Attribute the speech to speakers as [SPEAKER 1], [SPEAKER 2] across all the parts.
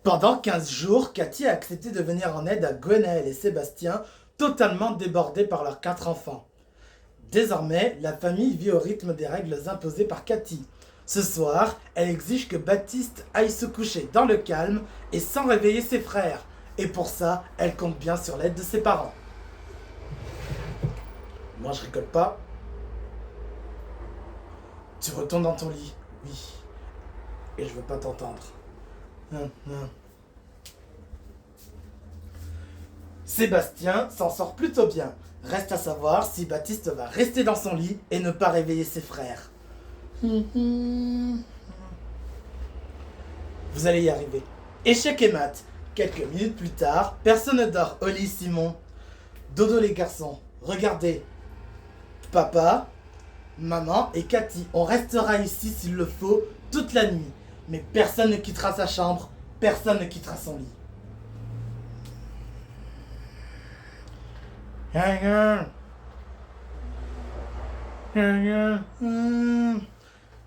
[SPEAKER 1] Pendant 15 jours, Cathy a accepté de venir en aide à Gwenaël et Sébastien, totalement débordés par leurs 4 enfants. Désormais, la famille vit au rythme des règles imposées par Cathy. Ce soir, elle exige que Baptiste aille se coucher dans le calme et sans réveiller ses frères. Et pour ça, elle compte bien sur l'aide de ses parents. Moi, je rigole pas. Tu retournes dans ton lit. Oui. Et je veux pas t'entendre. Sébastien s'en sort plutôt bien. Reste à savoir si Baptiste va rester dans son lit et ne pas réveiller ses frères. Vous allez y arriver. Échec et mat. Quelques minutes plus tard, personne ne dort au lit Simon. Dodo les garçons, regardez. Papa, maman et Cathy, on restera ici s'il le faut toute la nuit. Mais personne ne quittera sa chambre, personne ne quittera son lit.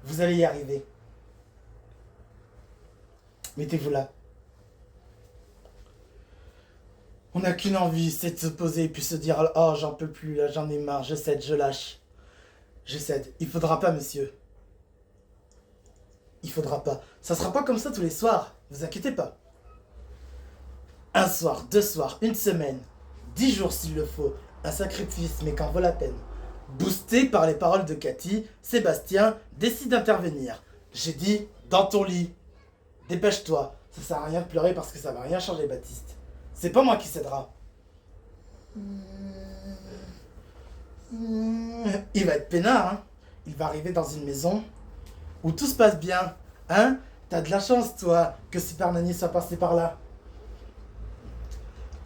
[SPEAKER 1] Vous allez y arriver. Mettez-vous là. On n'a qu'une envie, c'est de se poser et puis se dire « Oh, j'en peux plus, là, j'en ai marre, je cède, je lâche. » Je cède. Il faudra pas, monsieur. Il faudra pas. Ça sera pas comme ça tous les soirs, vous inquiétez pas. Un soir, 2 soirs, 1 semaine, 10 jours s'il le faut, un sacrifice mais qu'en vaut la peine. Boosté par les paroles de Cathy, Sébastien décide d'intervenir. J'ai dit, dans ton lit. Dépêche-toi, ça sert à rien de pleurer parce que ça va rien changer, Baptiste. C'est pas moi qui cédera. Il va être peinard, hein. Il va arriver dans une maison où tout se passe bien, hein. T'as de la chance, toi, que Super Nanny soit passé par là.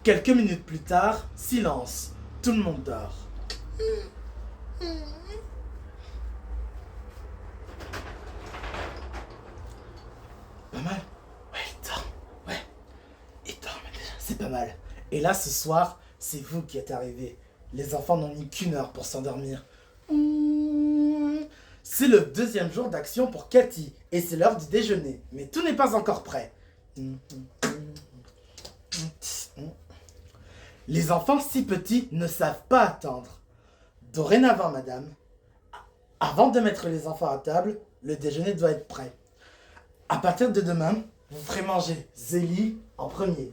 [SPEAKER 1] Quelques minutes plus tard, silence. Tout le monde dort. Pas mal. Ouais, il dort. Ouais, il dort, mais déjà, c'est pas mal. Et là, ce soir, c'est vous qui êtes arrivés. Les enfants n'ont mis qu'1 heure pour s'endormir. C'est le 2e jour d'action pour Cathy, et c'est l'heure du déjeuner. Mais tout n'est pas encore prêt. Les enfants si petits ne savent pas attendre. Dorénavant, madame, avant de mettre les enfants à table, le déjeuner doit être prêt. À partir de demain, vous ferez manger Zélie en premier.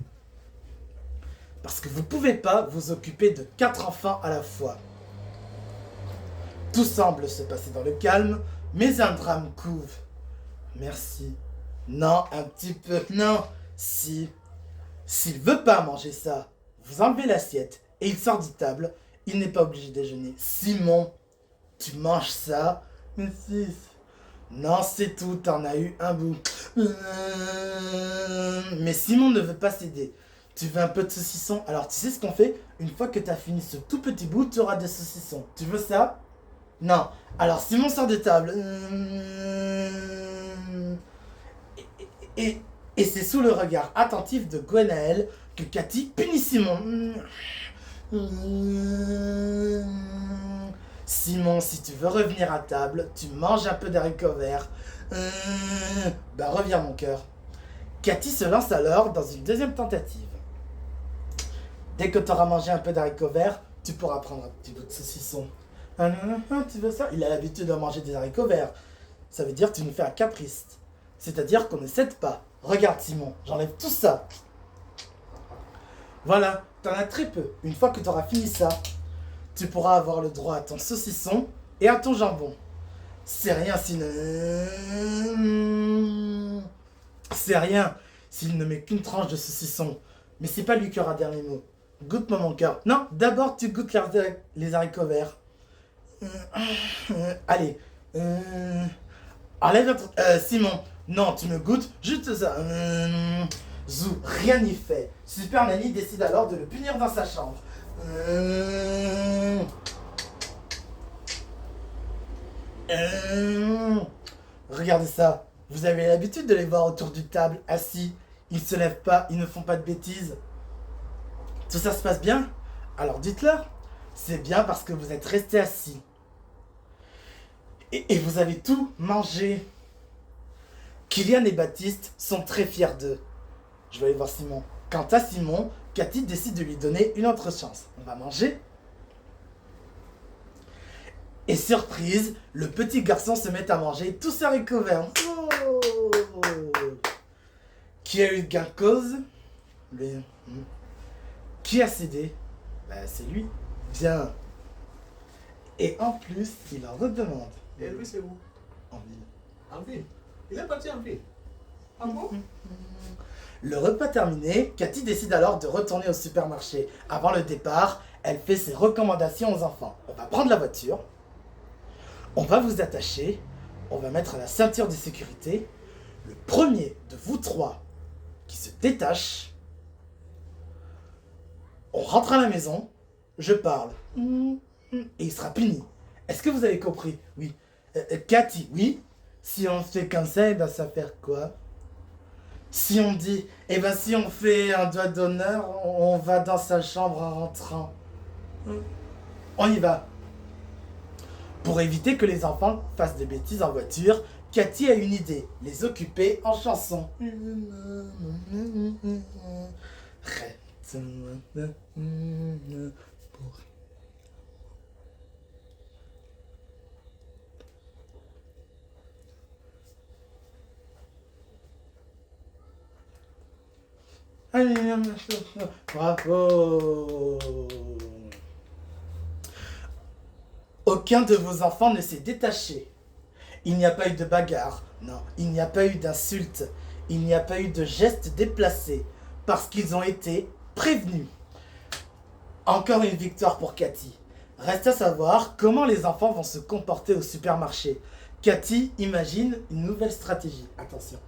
[SPEAKER 1] Parce que vous ne pouvez pas vous occuper de 4 enfants à la fois. Tout semble se passer dans le calme, mais un drame couve. Merci. Non, un petit peu. Non. Si. S'il veut pas manger ça, vous enlevez l'assiette et il sort de table. Il n'est pas obligé de déjeuner. Simon, tu manges ça? Mais si. Non, c'est tout, t'en as eu un bout. Mais Simon ne veut pas céder. Tu veux un peu de saucisson? Alors tu sais ce qu'on fait? Une fois que t'as fini ce tout petit bout, tu auras des saucissons. Tu veux ça? Non. Alors Simon sort de table. Et c'est sous le regard attentif de Gwenaël que Cathy punit Simon. Simon, si tu veux revenir à table, tu manges un peu d'haricots verts. Bah reviens mon cœur. Cathy se lance alors dans une 2e tentative. Dès que tu auras mangé un peu d'haricots verts, tu pourras prendre un petit bout de saucisson. Tu veux ça? Il a l'habitude de manger des haricots verts. Ça veut dire que tu nous fais un caprice. C'est-à-dire qu'on ne cède pas. Regarde Simon, j'enlève tout ça. Voilà, t'en as très peu. Une fois que tu auras fini ça, tu pourras avoir le droit à ton saucisson et à ton jambon. C'est rien s'il ne... C'est rien s'il ne met qu'une tranche de saucisson. Mais c'est pas lui qui aura dernier mot. Goûte-moi mon cœur. Non, d'abord tu goûtes les haricots verts. Allez. Enlève notre... Simon, non, tu me goûtes juste ça. Zou, rien n'y fait. Super Nanny décide alors de le punir dans sa chambre. Regardez ça. Vous avez l'habitude de les voir autour du table, assis. Ils se lèvent pas, ils ne font pas de bêtises. Tout ça se passe bien? Alors dites-leur. C'est bien parce que vous êtes restés assis. Et vous avez tout mangé. Kylian et Baptiste sont très fiers d'eux. Je vais aller voir Simon. Quant à Simon, Cathy décide de lui donner une autre chance. On va manger. Et surprise, le petit garçon se met à manger tous ses haricots verts. Oh, qui a eu gain de cause? Lui. Qui a cédé? C'est lui. Bien. Et en plus, il en redemande.
[SPEAKER 2] Et lui, c'est où?
[SPEAKER 1] En ville.
[SPEAKER 2] En ville. Il est parti en ville. Ah bon?
[SPEAKER 1] Le repas terminé, Cathy décide alors de retourner au supermarché. Avant le départ, elle fait ses recommandations aux enfants. On va prendre la voiture. On va vous attacher. On va mettre la ceinture de sécurité. Le premier de vous trois qui se détache, on rentre à la maison. Je parle. Et il sera puni. Est-ce que vous avez compris? Oui. Cathy, oui. Si on fait comme ça, ça va faire quoi? Si on dit, si on fait un doigt d'honneur, on va dans sa chambre en rentrant. On y va. Pour éviter que les enfants fassent des bêtises en voiture, Cathy a une idée, les occuper en chanson. Bravo. Aucun de vos enfants ne s'est détaché. Il n'y a pas eu de bagarre, non, il n'y a pas eu d'insultes, il n'y a pas eu de gestes déplacés, parce qu'ils ont été prévenus. Encore une victoire pour Cathy. Reste à savoir comment les enfants vont se comporter au supermarché. Cathy imagine une nouvelle stratégie. Attention.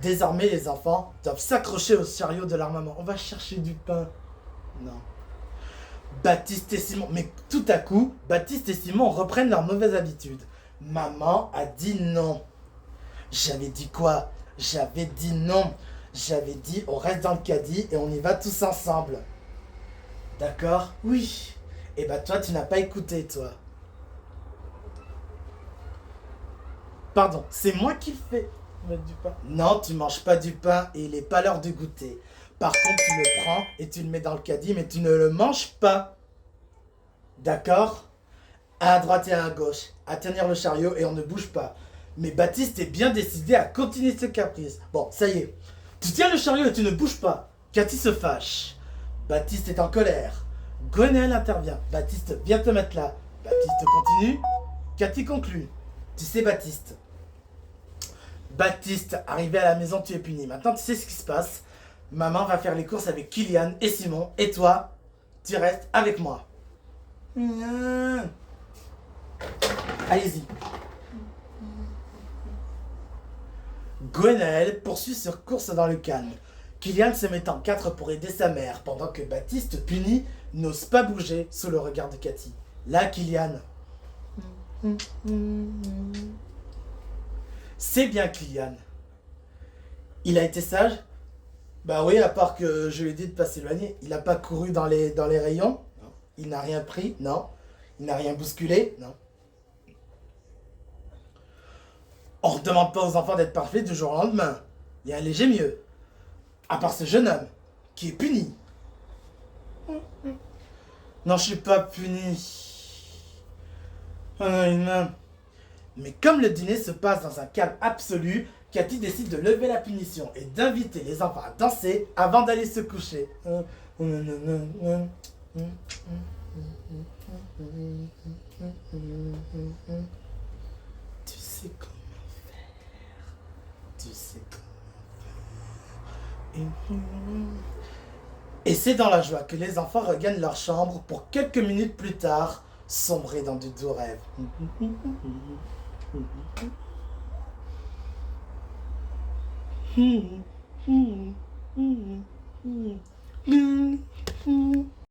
[SPEAKER 1] Désormais, les enfants doivent s'accrocher au chariot de leur maman. On va chercher du pain. Non. Baptiste et Simon. Mais tout à coup, Baptiste et Simon reprennent leur mauvaise habitude. Maman a dit non. J'avais dit quoi? J'avais dit non. J'avais dit on reste dans le caddie et on y va tous ensemble. D'accord? Oui. Et toi, tu n'as pas écouté, toi. Pardon, c'est moi qui fais mettre du pain. Non, tu manges pas du pain et il n'est pas l'heure de goûter. Par contre, tu le prends et tu le mets dans le caddie, mais tu ne le manges pas. D'accord? À droite et à gauche, à tenir le chariot et on ne bouge pas. Mais Baptiste est bien décidé à continuer ce caprice. Bon, ça y est. Tu tiens le chariot et tu ne bouges pas. Cathy se fâche. Baptiste est en colère. Gwenaël intervient. Baptiste, viens te mettre là. Baptiste continue. Cathy conclut. Tu sais, Baptiste. Baptiste, arrivé à la maison, tu es puni. Maintenant, tu sais ce qui se passe. Maman va faire les courses avec Kylian et Simon. Et toi, tu restes avec moi. Allez-y. Gwenaël poursuit sur course dans le calme. Kylian se met en quatre pour aider sa mère, pendant que Baptiste, puni, n'ose pas bouger sous le regard de Cathy. Là, Kylian. C'est bien Kylian. Il a été sage? Bah oui, à part que je lui ai dit de pas s'éloigner. Il n'a pas couru dans les rayons? Non. Il n'a rien pris? Non. Il n'a rien bousculé? Non. On ne demande pas aux enfants d'être parfaits du jour au lendemain. Il y a un léger mieux. À part ce jeune homme, qui est puni. Non, je suis pas puni. Oh non. Mais comme le dîner se passe dans un calme absolu, Cathy décide de lever la punition et d'inviter les enfants à danser avant d'aller se coucher. Tu sais comment faire. Tu sais comment faire. Et c'est dans la joie que les enfants regagnent leur chambre pour quelques minutes plus tard sombrer dans de doux rêves.